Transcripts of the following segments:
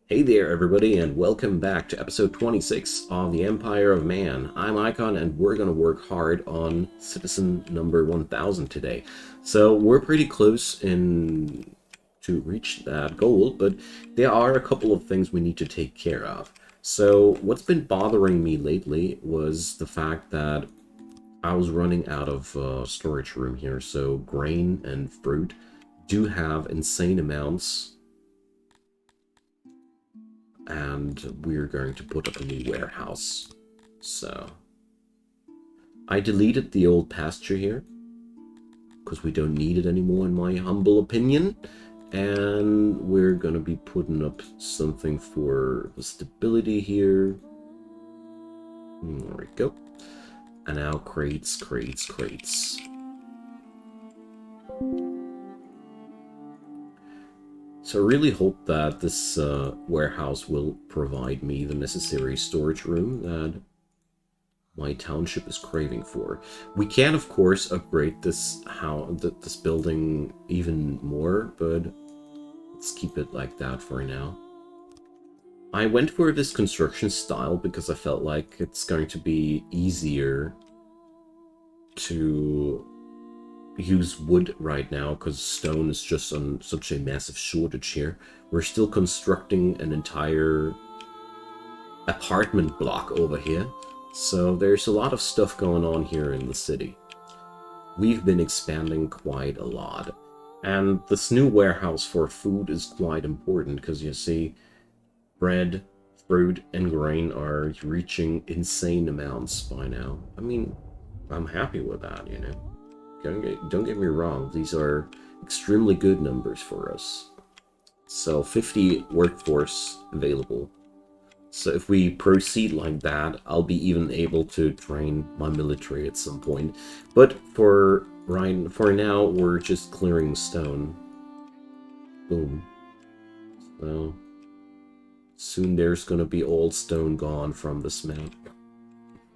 Hey there, everybody, and welcome back to episode 26 of the Empire of Man. I'm Icon, and we're going to work hard on citizen number 1000 today. So we're pretty close in to reach that goal, but there are a couple of things we need to take care of. So what's been bothering me lately was the fact that I was running out of storage room here, so grain and fruit do have insane amounts, and we're going to put up a new warehouse. So I deleted the old pasture here because we don't need it anymore, in my humble opinion. And we're gonna be putting up something for the stability here. There we go. And now crates. So I really hope that this warehouse will provide me the necessary storage room that my township is craving for. We can, of course, upgrade this building even more, but let's keep it like that for now. I went for this construction style because I felt like it's going to be easier to use wood right now because stone is just on such a massive shortage here. We're still constructing an entire apartment block over here, so there's a lot of stuff going on here in the city. We've been expanding quite a lot, and this new warehouse for food is quite important because you see bread, fruit, and grain are reaching insane amounts by now. I mean, I'm happy with that, you know. Don't get me wrong, these are extremely good numbers for us. So 50 workforce available. So if we proceed like that, I'll be even able to train my military at some point. But for now, we're just clearing stone. Boom. So soon there's gonna be all stone gone from this map.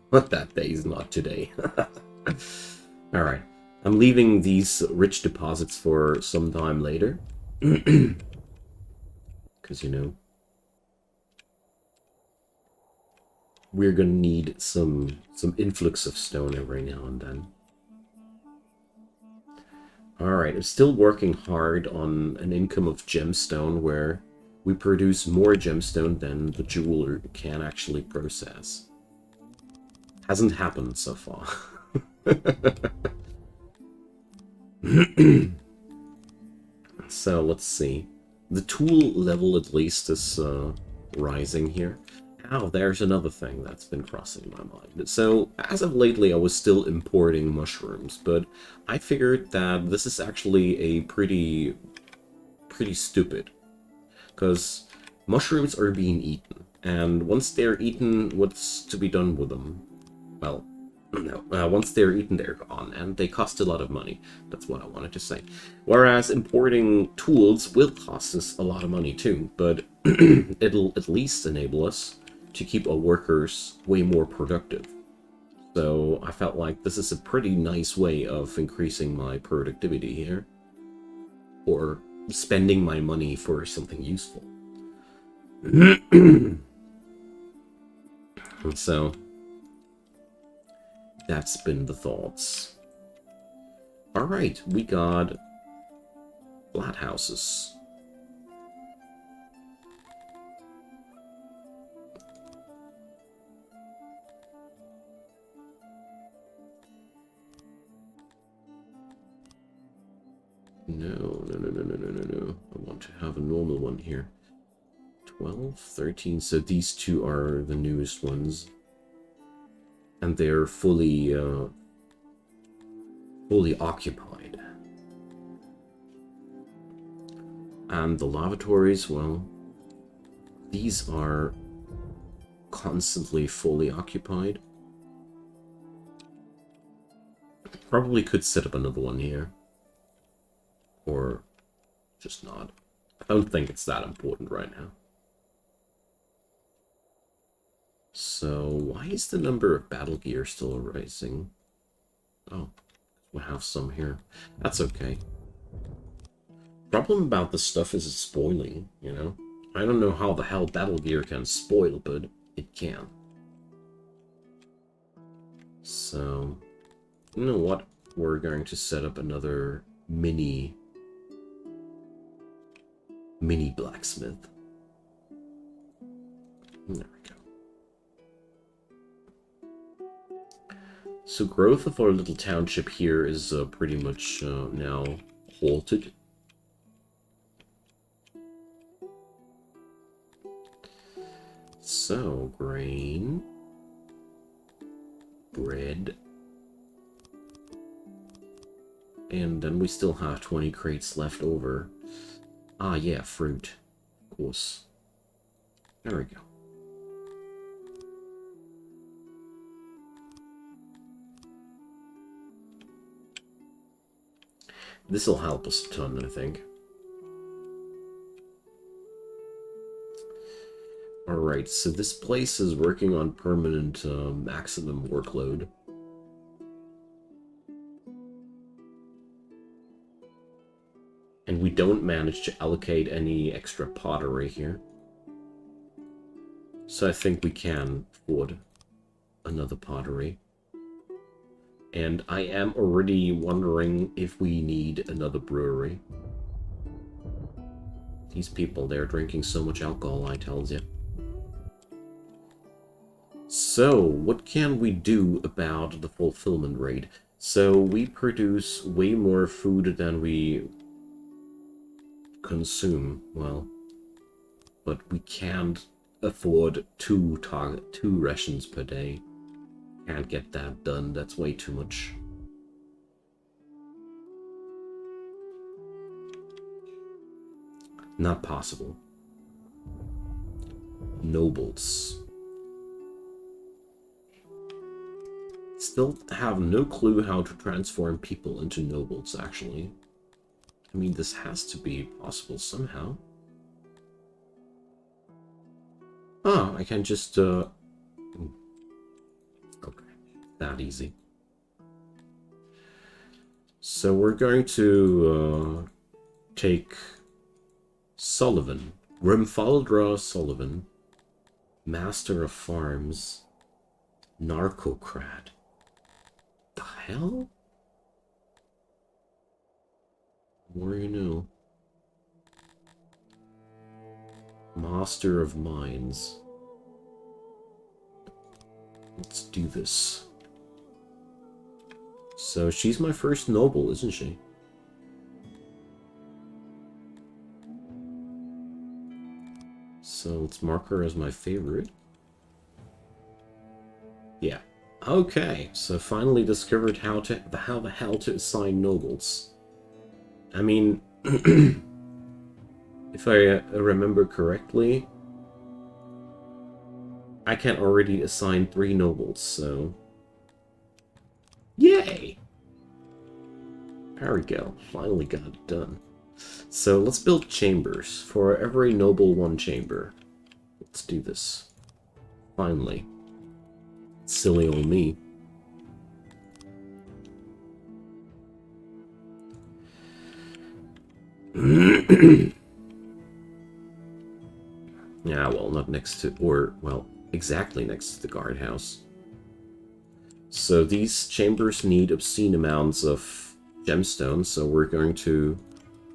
But that day is not today. Alright. I'm leaving these rich deposits for some time later. Because, you know, we're gonna need some influx of stone every now and then. Alright, I'm still working hard on an income of gemstone where we produce more gemstone than the jeweler can actually process. Hasn't happened so far. So let's see. The tool level at least is rising here. Now there's another thing that's been crossing my mind. So as of lately I was still importing mushrooms, but I figured that this is actually a pretty stupid, because mushrooms are being eaten, and once they're eaten, what's to be done with them? Well, no, once they're eaten, they're gone, and they cost a lot of money. That's what I wanted to say. Whereas importing tools will cost us a lot of money too, but it'll at least enable us to keep our workers way more productive. So I felt like this is a pretty nice way of increasing my productivity here, or spending my money for something useful. So that's been the thoughts. Alright, we got flat houses. No. I want to have a normal one here. 12, 13. So these two are the newest ones. And they're fully occupied. And the lavatories, well, these are constantly fully occupied. Probably could set up another one here. Or just not. I don't think it's that important right now. So why is the number of battle gear still rising? Oh, we'll have some here. That's okay. Problem about this stuff is it's spoiling, you know? I don't know how the hell Battle Gear can spoil, but it can. So, you know what? We're going to set up another mini blacksmith. There we go. So growth of our little township here is pretty much now halted. So, grain, bread, and then we still have 20 crates left over. Ah, yeah, fruit, of course. There we go. This'll help us a ton, I think. Alright, so this place is working on permanent maximum workload. And we don't manage to allocate any extra pottery here. So I think we can afford another pottery. And I am already wondering if we need another brewery. These people, they're drinking so much alcohol, I tells you. So, what can we do about the fulfillment rate? So, we produce way more food than we consume. Well, but we can't afford two rations per day. Can't get that done. That's way too much. Not possible. Nobles. Still have no clue how to transform people into nobles, actually. I mean, this has to be possible somehow. Ah, I can just, okay, that easy. So we're going to, take Sullivan. Grimfaldra Sullivan. Master of Farms. Narcocrat. The hell? More you know. Master of Mines. Let's do this. So she's my first noble, isn't she? So let's mark her as my favorite. Yeah. Okay, so finally discovered how the hell to assign nobles. I mean, if I remember correctly, I can already assign 3 nobles, so... Yay! There we go. Finally got it done. So let's build chambers. For every noble, 1 chamber. Let's do this. Finally. Silly old me. Yeah, well, not next to, or, well, exactly next to the guardhouse. So these chambers need obscene amounts of gemstones, so we're going to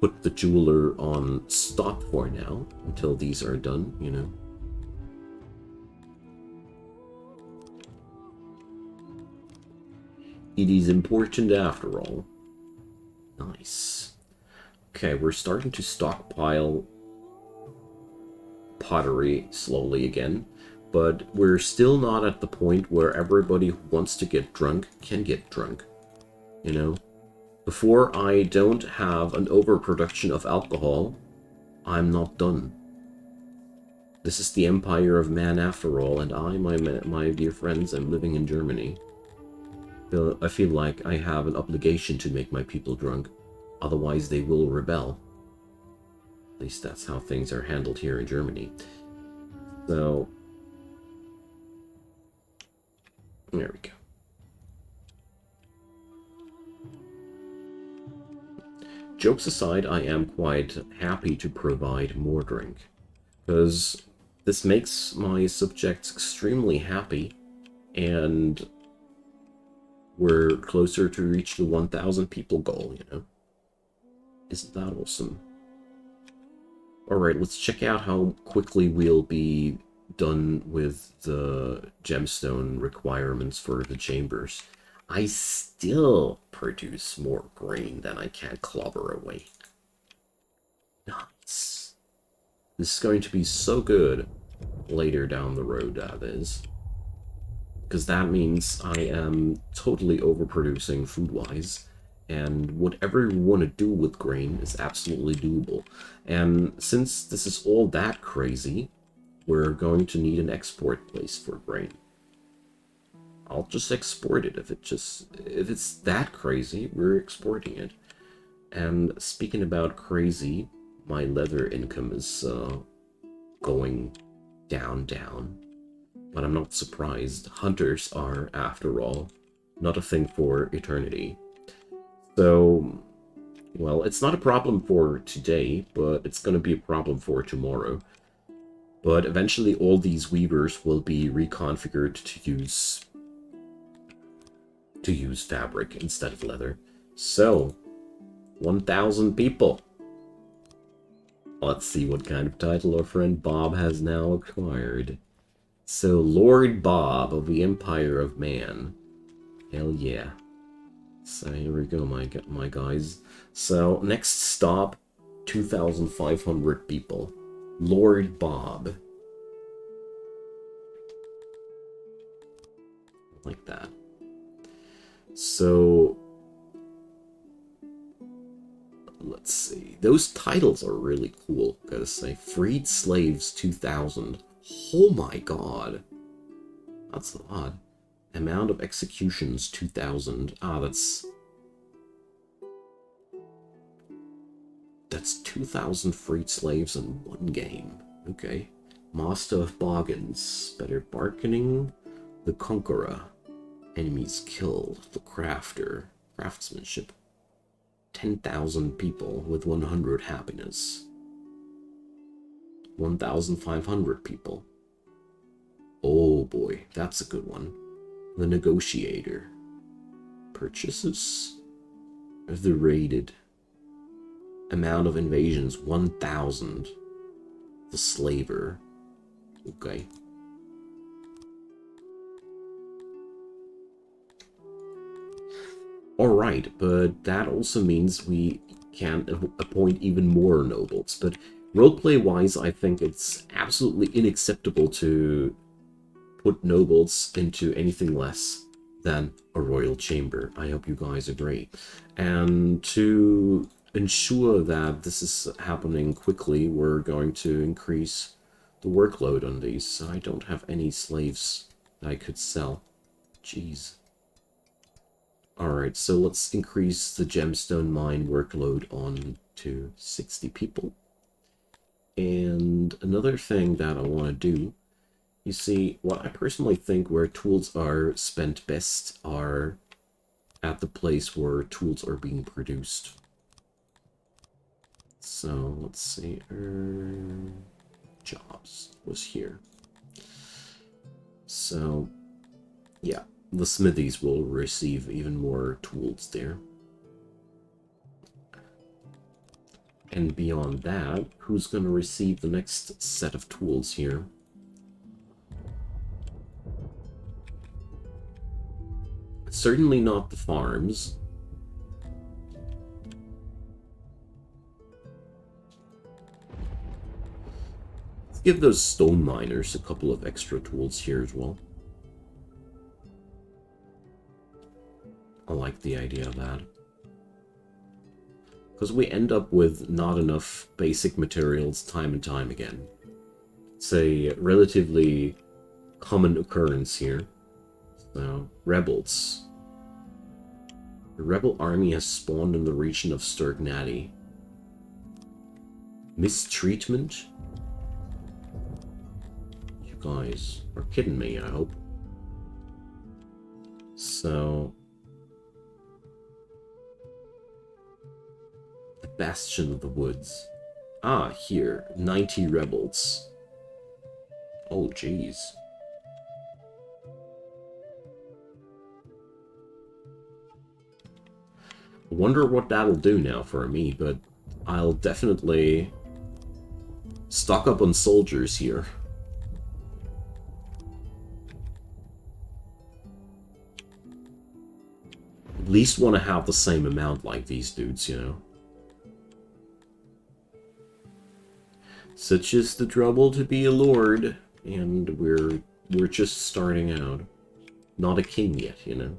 put the jeweler on stop for now, until these are done, you know. It is important after all. Nice. Okay, we're starting to stockpile pottery slowly again, but we're still not at the point where everybody who wants to get drunk can get drunk. You know? Before I don't have an overproduction of alcohol, I'm not done. This is the empire of man after all, and I, my dear friends, am living in Germany. I feel like I have an obligation to make my people drunk, otherwise they will rebel. At least that's how things are handled here in Germany. So, there we go. Jokes aside, I am quite happy to provide more drink. because this makes my subjects extremely happy, and we're closer to reach the 1,000 people goal, you know? Isn't that awesome? Alright, let's check out how quickly we'll be done with the gemstone requirements for the chambers. I still produce more grain than I can clobber away. Nice. This is going to be so good later down the road, that is. Because that means I am totally overproducing food-wise, and whatever you want to do with grain is absolutely doable. And since this is all that crazy, we're going to need an export place for grain. I'll just export it if it's that crazy, we're exporting it. And speaking about crazy, my leather income is going down. But I'm not surprised. Hunters are, after all, not a thing for eternity. So, well, it's not a problem for today, but it's going to be a problem for tomorrow. But eventually all these weavers will be reconfigured to use fabric instead of leather. So, 1,000 people. Let's see what kind of title our friend Bob has now acquired. So, Lord Bob of the Empire of Man. Hell yeah. So here we go, my guys. So, next stop, 2,500 people. Lord Bob. Like that. So, let's see. Those titles are really cool, gotta say. Freed Slaves 2,000. Oh my god. That's odd. Amount of executions 2,000. Ah, that's 2,000 freed slaves in one game. Okay. Master of Bargains. Better Bargaining. The Conqueror. Enemies killed. The Crafter. Craftsmanship. 10,000 people with 100 happiness. 1,500 people. Oh boy, that's a good one. The Negotiator. Purchases of the raided. Amount of invasions 1,000. The Slaver. Okay. Alright, but that also means we can appoint even more nobles. But roleplay-wise, I think it's absolutely unacceptable to put nobles into anything less than a royal chamber. I hope you guys agree. And to ensure that this is happening quickly, we're going to increase the workload on these. I don't have any slaves that I could sell. Jeez. Alright, so let's increase the gemstone mine workload on to 60 people. And another thing that I want to do, you see, what I personally think where tools are spent best are at the place where tools are being produced. So, let's see, jobs was here. So, yeah. The smithies will receive even more tools there. And beyond that, who's going to receive the next set of tools here? Certainly not the farms. Let's give those stone miners a couple of extra tools here as well. I like the idea of that. Because we end up with not enough basic materials time and time again. It's a relatively common occurrence here. So, rebels. The rebel army has spawned in the region of Sturgnati. Mistreatment? You guys are kidding me, I hope. So... Bastion of the Woods. Ah, here. 90 rebels. Oh, jeez. Wonder what that'll do now for me, but I'll definitely stock up on soldiers here. At least want to have the same amount like these dudes, you know. Such is the trouble to be a lord, and we're just starting out. Not a king yet, you know.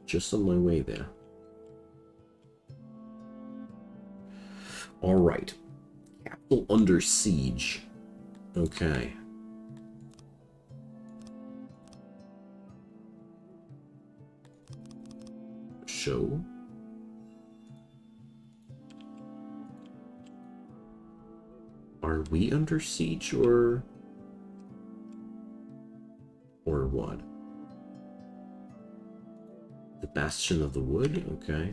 Just on my way there. Alright. Capital under siege. Okay. Show. Are we under siege or what? The Bastion of the Wood? Okay.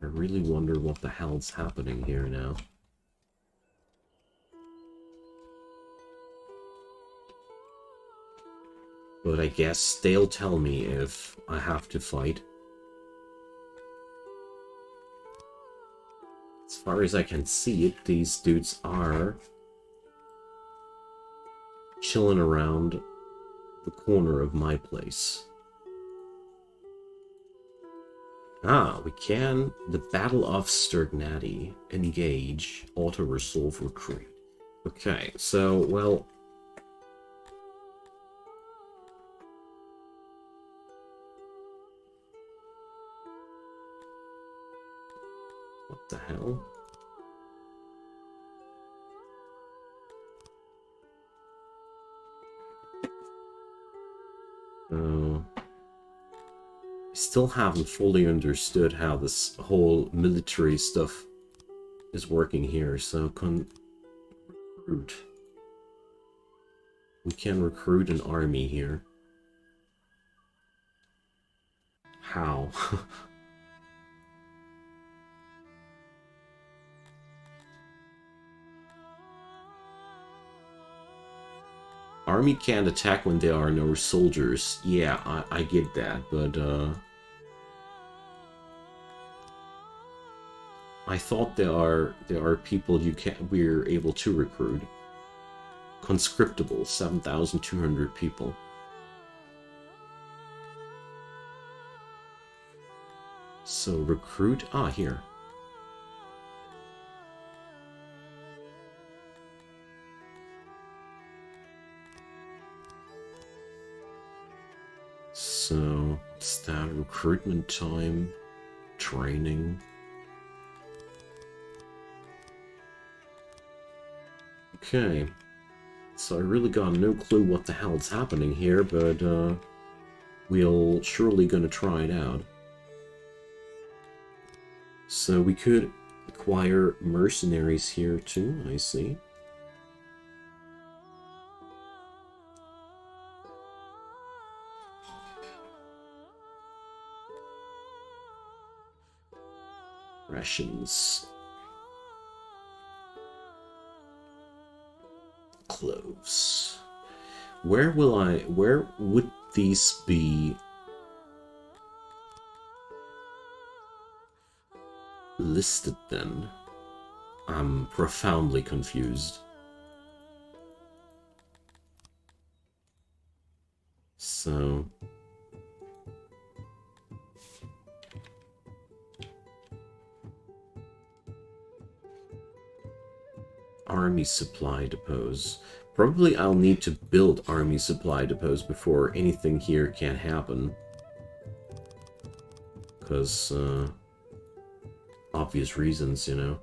I really wonder what the hell's happening here now. But I guess they'll tell me if I have to fight. As far as I can see it, these dudes are chilling around the corner of my place. Ah, we can. The Battle of Sturgnati. Engage. Auto-resolve recruit. Okay, so, well... What the hell? I still haven't fully understood how this whole military stuff is working here, so recruit. We can recruit an army here. How? Army can't attack when there are no soldiers. Yeah, I get that, but I thought there are people we're able to recruit. Conscriptable, 7,200 people. So recruit, here. So, staff recruitment time, training. Okay. So I really got no clue what the hell's happening here, but we'll surely gonna try it out. So we could acquire mercenaries here too, I see. Rations. Cloves. Where would these be listed then? I'm profoundly confused. So... Army supply depots. Probably I'll need to build army supply depots before anything here can happen. Because, obvious reasons, you know.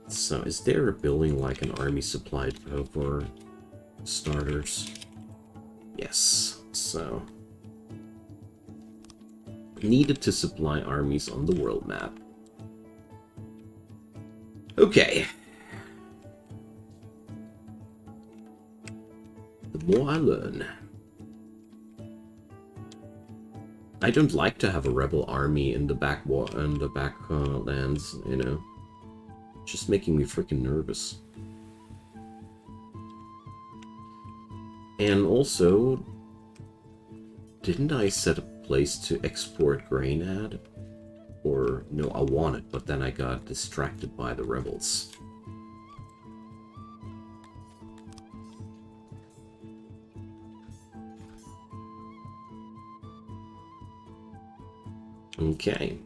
So, is there a building like an army supply depot for starters? Yes, so... Needed to supply armies on the world map. Okay. The more I learn. I don't like to have a rebel army in the backlands, you know. Just making me freaking nervous. And also, didn't I set a place to export grain at? Or, no, I wanted, but then I got distracted by the rebels. Okay.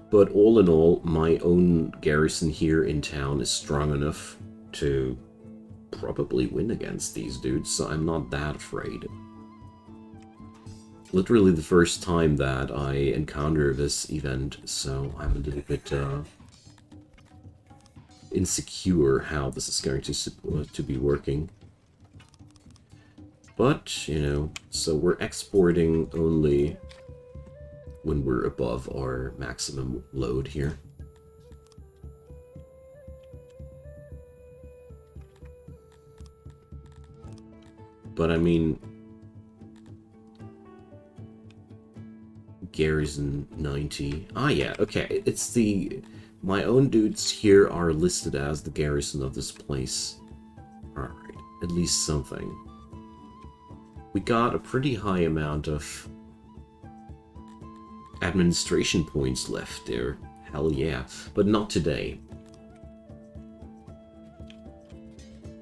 But all in all, my own garrison here in town is strong enough to probably win against these dudes, so I'm not that afraid. Literally the first time that I encounter this event, so I'm a little bit insecure how this is going to be working. But, you know, so we're exporting only when we're above our maximum load here. But I mean, garrison 90. Ah, yeah, okay. It's the... My own dudes here are listed as the garrison of this place. Alright, at least something. We got a pretty high amount of administration points left there. Hell yeah. But not today.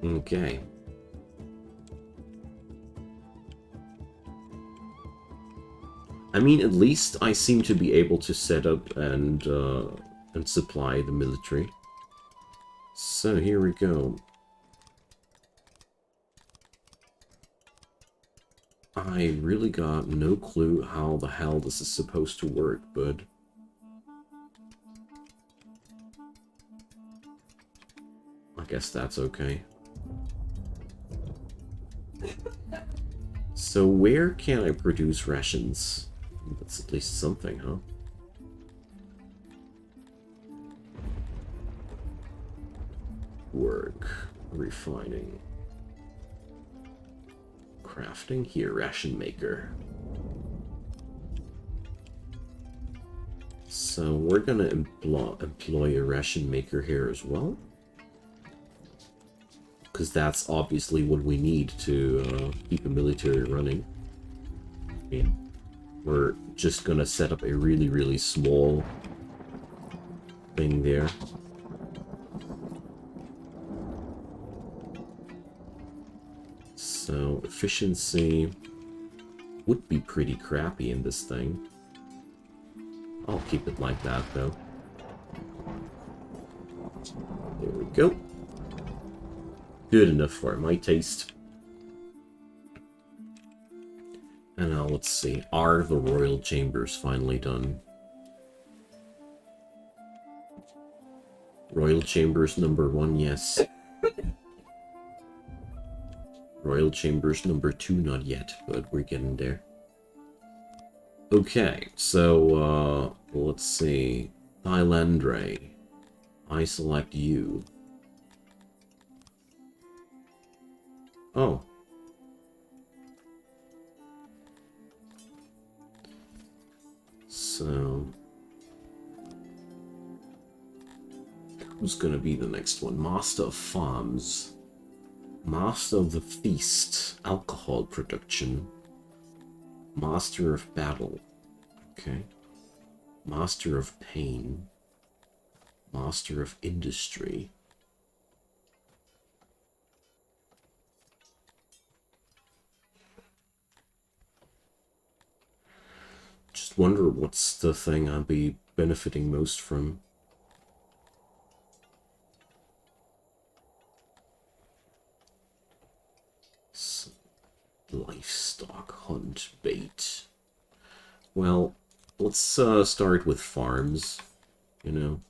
Okay. I mean, at least I seem to be able to set up and supply the military. So here we go. I really got no clue how the hell this is supposed to work, but I guess that's okay. So where can I produce rations? That's at least something, huh? Work. Refining. Crafting. Here, ration maker. So we're gonna employ a ration maker here as well. Because that's obviously what we need to keep a military running. I mean, we're just gonna set up a really, really small thing there. So, efficiency would be pretty crappy in this thing. I'll keep it like that, though. There we go. Good enough for my taste. And now let's see. Are the royal chambers finally done? Royal chambers number 1, yes. Royal chambers number 2, not yet, but we're getting there. Okay, so let's see. Thailandre. I select you. Oh. So, who's gonna be the next one? Master of Farms. Master of the Feast. Alcohol production. Master of Battle. Okay. Master of Pain. Master of Industry. Just wonder what's the thing I'll be benefiting most from. Livestock hunt bait. Well, let's start with farms, you know.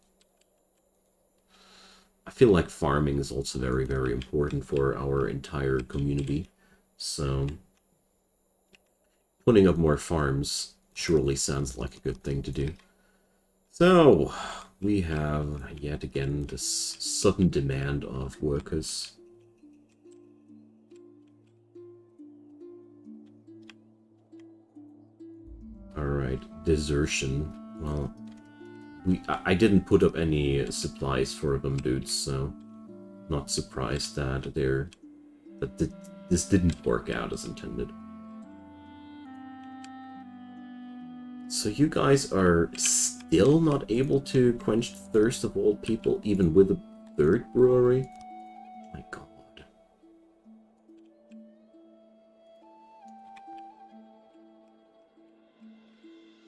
I feel like farming is also very, very important for our entire community. So, putting up more farms surely sounds like a good thing to do. So, we have, yet again, this sudden demand of workers. Alright, desertion. Well, I didn't put up any supplies for them, dudes, so not surprised that this didn't work out as intended. So you guys are still not able to quench the thirst of all people, even with a third brewery? My god.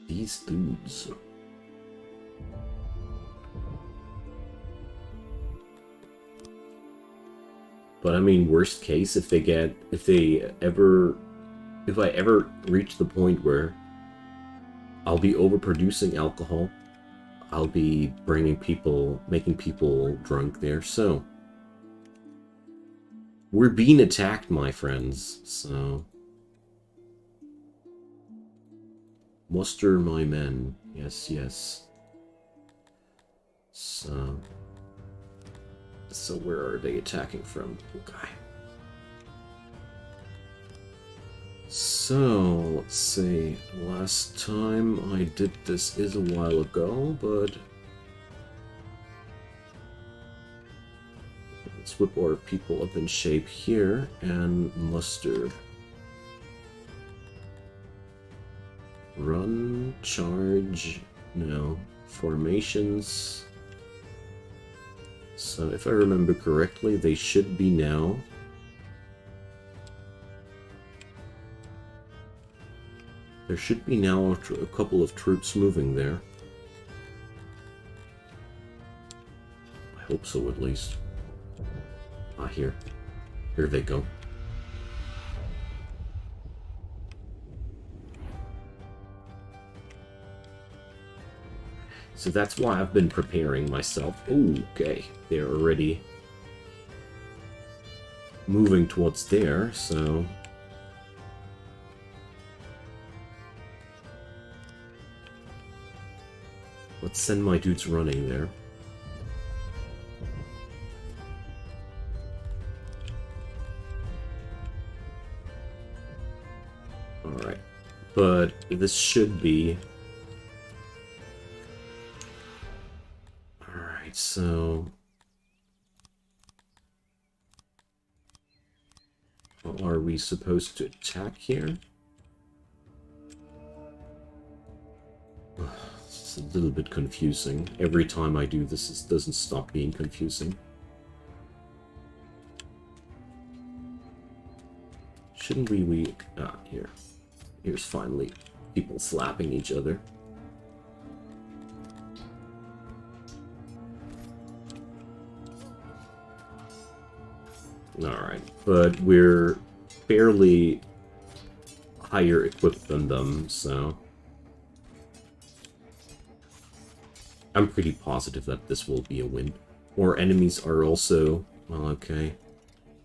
These dudes. But I mean, worst case, if I ever reach the point where I'll be overproducing alcohol, I'll be making people drunk there, so we're being attacked, my friends, so muster my men. Yes, yes. So where are they attacking from? Okay. So, let's see. Last time I did this is a while ago, but let's whip our people up in shape here and muster. Run, charge, no. Formations. So if I remember correctly, they should be now. There should be now a couple of troops moving there. I hope so, at least. Ah, here. Here they go. So that's why I've been preparing myself. Okay, they're already moving towards there, so let's send my dudes running there. Alright, but this should be... Alright, so... Are we supposed to attack here? It's a little bit confusing. Every time I do this, it doesn't stop being confusing. Shouldn't we... Ah, here. Here's finally people slapping each other. Alright, but we're fairly higher equipped than them, so I'm pretty positive that this will be a win. Our enemies are also, well, okay,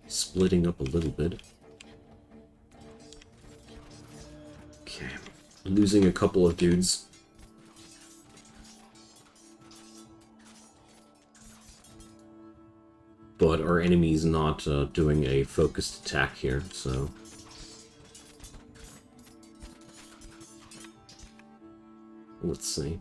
splitting up a little bit. Okay, losing a couple of dudes. But our enemy's not doing a focused attack here, so... Let's see.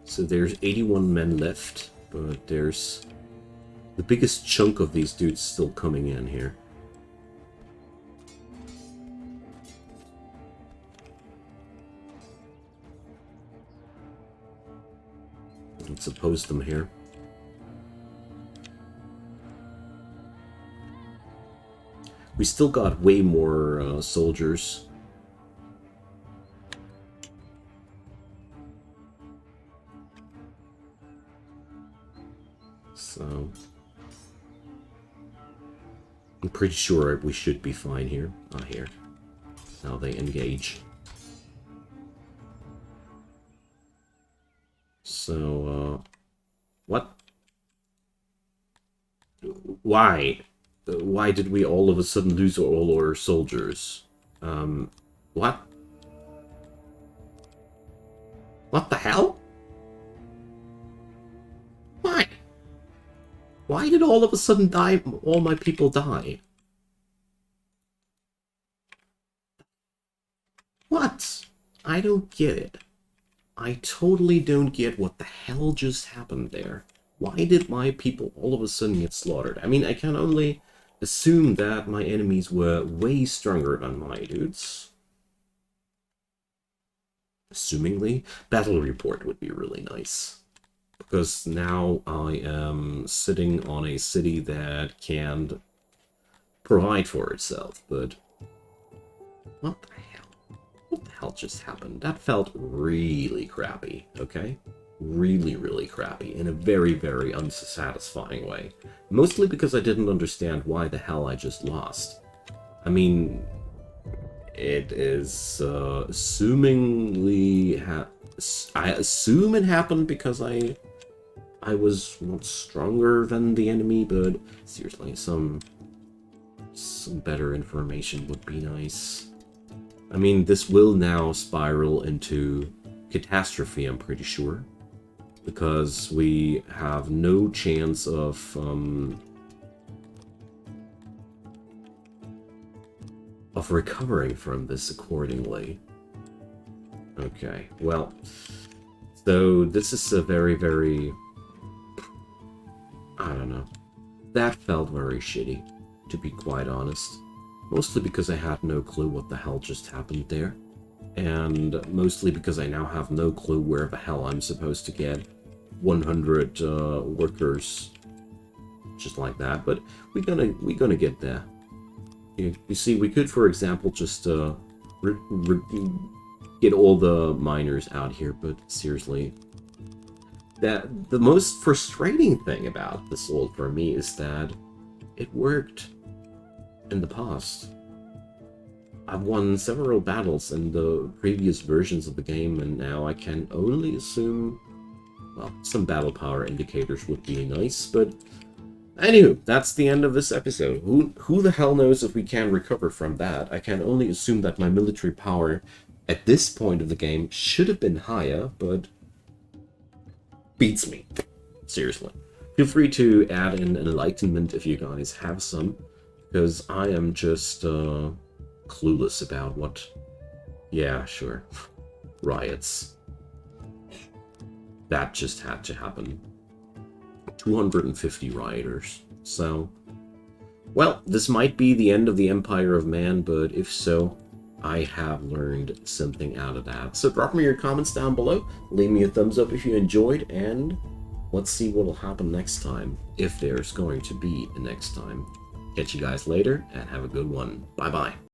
So there's 81 men left, but there's... The biggest chunk of these dudes still coming in here. Let's oppose them here. We still got way more soldiers. So I'm pretty sure we should be fine here. Ah, here. Now they engage. So, what? Why? Why did we all of a sudden lose all our soldiers? What? What the hell? Why? Why did all of a sudden all my people die? What? I don't get it. I totally don't get what the hell just happened there. Why did my people all of a sudden get slaughtered? I mean, I can only assume that my enemies were way stronger than my dudes. Assumingly, battle report would be really nice. Because now I am sitting on a city that can provide for itself, but what the hell? What the hell just happened? That felt really crappy, okay? Really, really crappy in a very, very unsatisfying way. Mostly because I didn't understand why the hell I just lost. I mean, it is assumingly I assume it happened because I was not stronger than the enemy, but seriously, some better information would be nice. I mean, this will now spiral into catastrophe, I'm pretty sure, because we have no chance of recovering from this accordingly. Okay, well, so this is a very, very, I don't know, that felt very shitty, to be quite honest. Mostly because I had no clue what the hell just happened there. And mostly because I now have no clue where the hell I'm supposed to get 100 workers just like that. But we're gonna get there. You see, we could, for example, just get all the miners out here, but seriously, that the most frustrating thing about this ult for me is that it worked in the past. I've won several battles in the previous versions of the game, and now I can only assume, well, some battle power indicators would be nice, but anywho, that's the end of this episode. Who the hell knows if we can recover from that? I can only assume that my military power at this point of the game should have been higher, but beats me. Seriously. Feel free to add in an enlightenment if you guys have some, because I am just clueless about what... Yeah, sure. Riots. That just had to happen. 250 rioters. So, well, this might be the end of the Empire of Man, but if so, I have learned something out of that. So drop me your comments down below, leave me a thumbs up if you enjoyed, and let's see what will happen next time, if there's going to be a next time. Catch you guys later, and have a good one. Bye-bye.